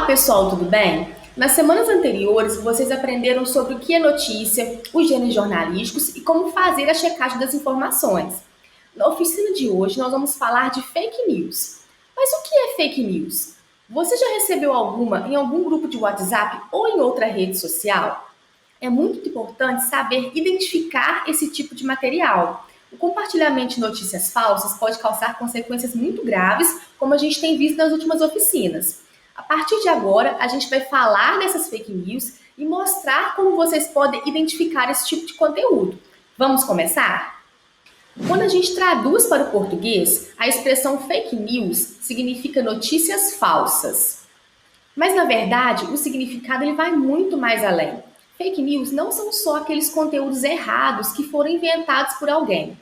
Pessoal, tudo bem? Nas semanas anteriores, vocês aprenderam sobre o que é notícia, os gêneros jornalísticos e como fazer a checagem das informações. Na oficina de hoje, nós vamos falar de fake news. Mas o que é fake news? Você já recebeu alguma em algum grupo de WhatsApp ou em outra rede social? É muito importante saber identificar esse tipo de material. O compartilhamento de notícias falsas pode causar consequências muito graves, como a gente tem visto nas últimas oficinas. A partir de agora, a gente vai falar dessas fake news e mostrar como vocês podem identificar esse tipo de conteúdo. Vamos começar? Quando a gente traduz para o português, a expressão fake news significa notícias falsas. Mas na verdade, o significado ele vai muito mais além. Fake news não são só aqueles conteúdos errados que foram inventados por alguém.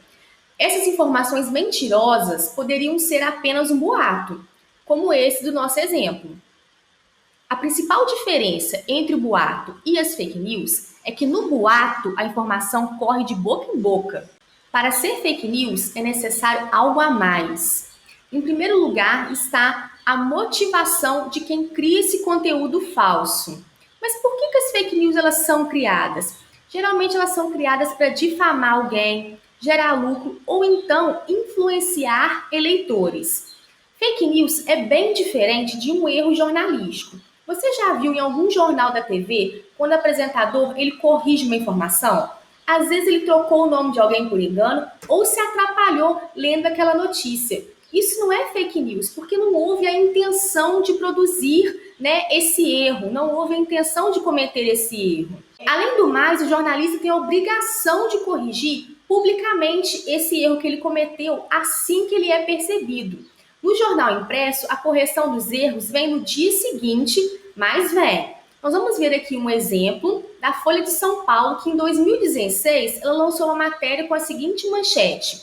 Essas informações mentirosas poderiam ser apenas um boato, como esse do nosso exemplo. A principal diferença entre o boato e as fake news é que no boato a informação corre de boca em boca. Para ser fake news é necessário algo a mais. Em primeiro lugar está a motivação de quem cria esse conteúdo falso. Mas por que as fake news elas são criadas? Geralmente elas são criadas para difamar alguém, gerar lucro ou então influenciar eleitores. Fake news é bem diferente de um erro jornalístico. Você já viu em algum jornal da TV quando o apresentador ele corrige uma informação? Às vezes ele trocou o nome de alguém por engano ou se atrapalhou lendo aquela notícia. Isso não é fake news, porque não houve a intenção de produzir, esse erro, não houve a intenção de cometer esse erro. Além do mais, o jornalista tem a obrigação de corrigir publicamente esse erro que ele cometeu assim que ele é percebido. No jornal impresso, a correção dos erros vem no dia seguinte, mas vem. Nós vamos ver aqui um exemplo da Folha de São Paulo, que em 2016 ela lançou uma matéria com a seguinte manchete: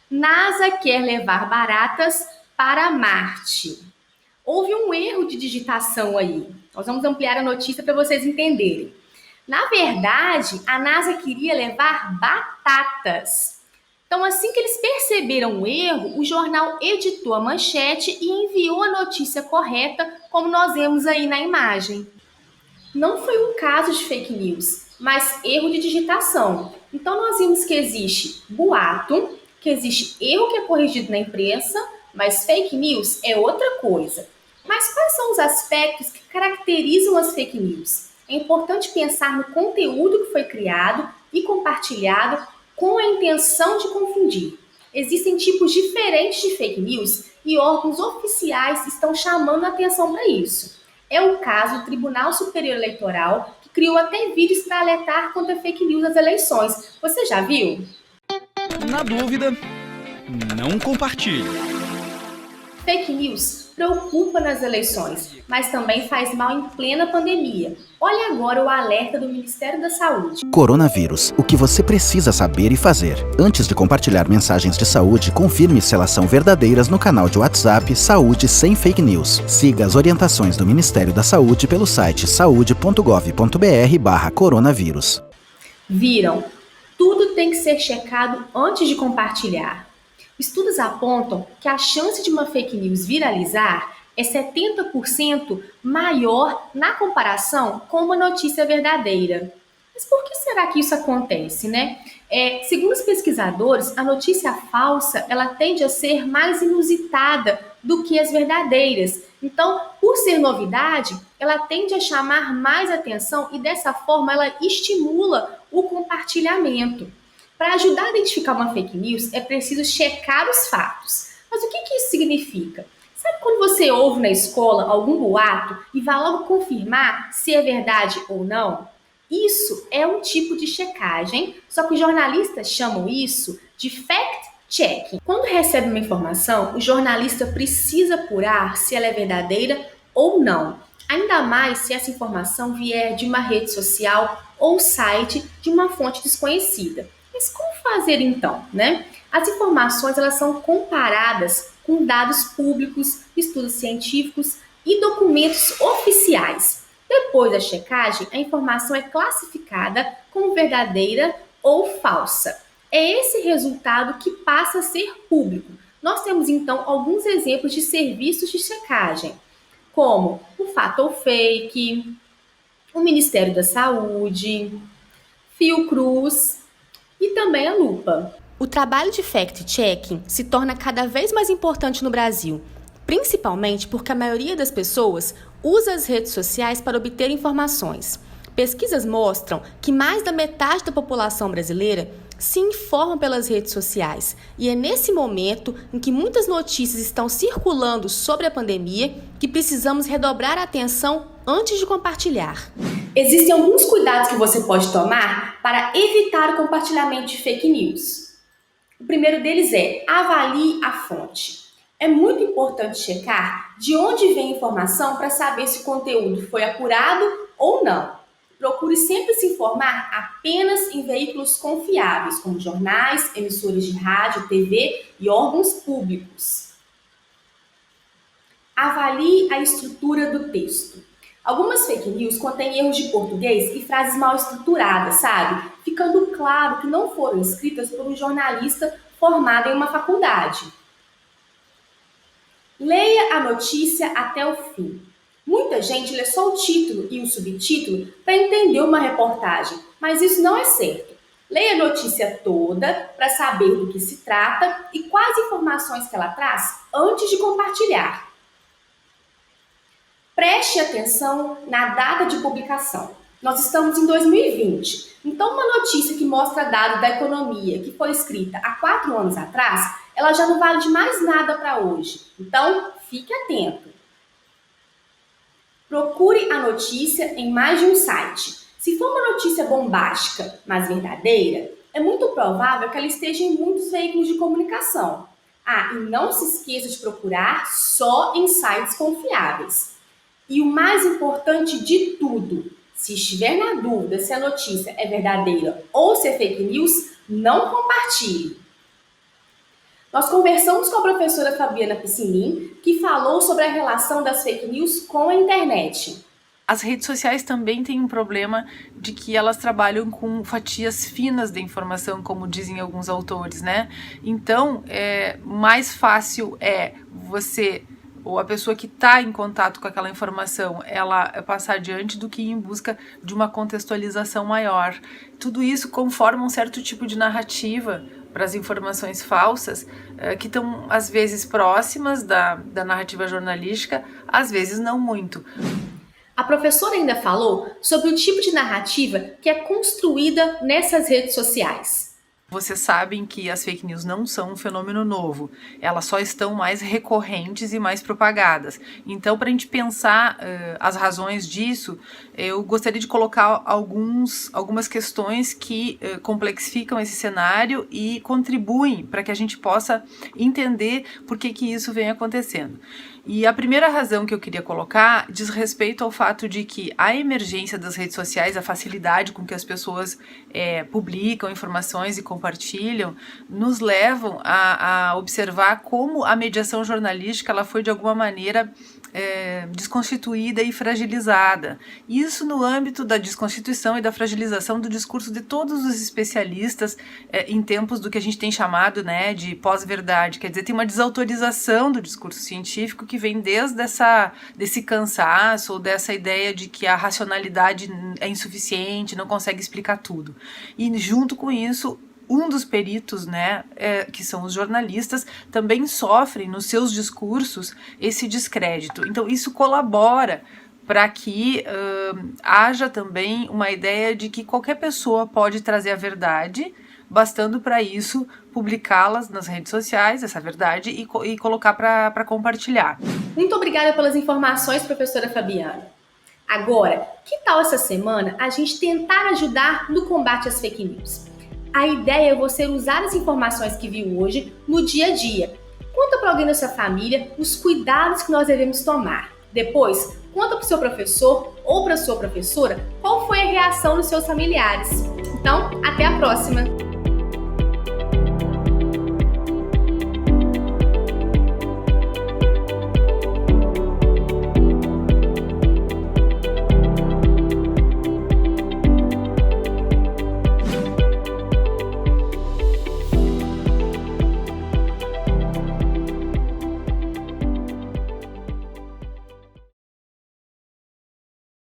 NASA quer levar baratas para Marte. Houve um erro de digitação aí. Nós vamos ampliar a notícia para vocês entenderem. Na verdade, a NASA queria levar batatas. Então, assim que eles perceberam o erro, o jornal editou a manchete e enviou a notícia correta, como nós vemos aí na imagem. Não foi um caso de fake news, mas erro de digitação. Então, nós vimos que existe boato, que existe erro que é corrigido na imprensa, mas fake news é outra coisa. Mas quais são os aspectos que caracterizam as fake news? É importante pensar no conteúdo que foi criado e compartilhado com a intenção de confundir. Existem tipos diferentes de fake news e órgãos oficiais estão chamando a atenção para isso. É o caso do Tribunal Superior Eleitoral, que criou até vídeos para alertar contra fake news nas eleições. Você já viu? Na dúvida, não compartilhe. Fake news preocupa nas eleições, mas também faz mal em plena pandemia. Olha agora o alerta do Ministério da Saúde. Coronavírus, o que você precisa saber e fazer. Antes de compartilhar mensagens de saúde, confirme se elas são verdadeiras no canal de WhatsApp Saúde Sem Fake News. Siga as orientações do Ministério da Saúde pelo site saude.gov.br/coronavírus. Viram? Tudo tem que ser checado antes de compartilhar. Estudos apontam que a chance de uma fake news viralizar é 70% maior na comparação com uma notícia verdadeira. Mas por que será que isso acontece, né? Segundo os pesquisadores, a notícia falsa ela tende a ser mais inusitada do que as verdadeiras. Então, por ser novidade, ela tende a chamar mais atenção e dessa forma ela estimula o compartilhamento. Para ajudar a identificar uma fake news, é preciso checar os fatos. Mas o que isso significa? Sabe quando você ouve na escola algum boato e vai logo confirmar se é verdade ou não? Isso é um tipo de checagem, só que os jornalistas chamam isso de fact-checking. Quando recebe uma informação, o jornalista precisa apurar se ela é verdadeira ou não. Ainda mais se essa informação vier de uma rede social ou site de uma fonte desconhecida. Mas como fazer então, né? As informações elas são comparadas com dados públicos, estudos científicos e documentos oficiais. Depois da checagem, a informação é classificada como verdadeira ou falsa. É esse resultado que passa a ser público. Nós temos então alguns exemplos de serviços de checagem. como o Fato ou Fake, o Ministério da Saúde, Fiocruz e também a Lupa. O trabalho de fact-checking se torna cada vez mais importante no Brasil, principalmente porque a maioria das pessoas usa as redes sociais para obter informações. Pesquisas mostram que mais da metade da população brasileira se informa pelas redes sociais, e é nesse momento em que muitas notícias estão circulando sobre a pandemia que precisamos redobrar a atenção antes de compartilhar. Existem alguns cuidados que você pode tomar para evitar o compartilhamento de fake news. O primeiro deles é: avalie a fonte. É muito importante checar de onde vem a informação para saber se o conteúdo foi apurado ou não. Procure sempre se informar apenas em veículos confiáveis, como jornais, emissoras de rádio, TV e órgãos públicos. Avalie a estrutura do texto. Algumas fake news contêm erros de português e frases mal estruturadas, sabe? Ficando claro que não foram escritas por um jornalista formado em uma faculdade. Leia a notícia até o fim. Muita gente lê só o título e o subtítulo para entender uma reportagem, mas isso não é certo. Leia a notícia toda para saber do que se trata e quais informações que ela traz antes de compartilhar. Preste atenção na data de publicação. Nós estamos em 2020, então uma notícia que mostra dado da economia que foi escrita há 4 anos atrás, ela já não vale de mais nada para hoje. Então, fique atento. Procure a notícia em mais de um site. Se for uma notícia bombástica, mas verdadeira, é muito provável que ela esteja em muitos veículos de comunicação. E não se esqueça de procurar só em sites confiáveis. E o mais importante de tudo, se estiver na dúvida se a notícia é verdadeira ou se é fake news, não compartilhe. Nós conversamos com a professora Fabiana Piscinin, que falou sobre a relação das fake news com a internet. As redes sociais também têm um problema de que elas trabalham com fatias finas da informação, como dizem alguns autores, né? Então, mais fácil é você, ou a pessoa que está em contato com aquela informação, ela passar adiante do que ir em busca de uma contextualização maior. Tudo isso conforma um certo tipo de narrativa para as informações falsas, que estão às vezes próximas da narrativa jornalística, às vezes não muito. A professora ainda falou sobre o tipo de narrativa que é construída nessas redes sociais. Vocês sabem que as fake news não são um fenômeno novo, elas só estão mais recorrentes e mais propagadas. Então, para a gente pensar as razões disso, eu gostaria de colocar algumas questões que complexificam esse cenário e contribuem para que a gente possa entender por que isso vem acontecendo. E a primeira razão que eu queria colocar diz respeito ao fato de que a emergência das redes sociais, a facilidade com que as pessoas publicam informações e compartilham, nos levam a observar como a mediação jornalística ela foi de alguma maneira desconstituída e fragilizada. Isso no âmbito da desconstituição e da fragilização do discurso de todos os especialistas em tempos do que a gente tem chamado, né, de pós-verdade. Quer dizer, tem uma desautorização do discurso científico que vem desde desse cansaço ou dessa ideia de que a racionalidade é insuficiente, não consegue explicar tudo. E junto com isso, um dos peritos, né, que são os jornalistas, também sofrem nos seus discursos esse descrédito. Então isso colabora para que haja também uma ideia de que qualquer pessoa pode trazer a verdade, bastando para isso publicá-las nas redes sociais, essa verdade, e colocar para compartilhar. Muito obrigada pelas informações, professora Fabiana. Agora, que tal essa semana a gente tentar ajudar no combate às fake news? A ideia é você usar as informações que viu hoje no dia a dia. Conta para alguém da sua família os cuidados que nós devemos tomar. Depois, conta para o seu professor ou para a sua professora qual foi a reação dos seus familiares. Então, até a próxima!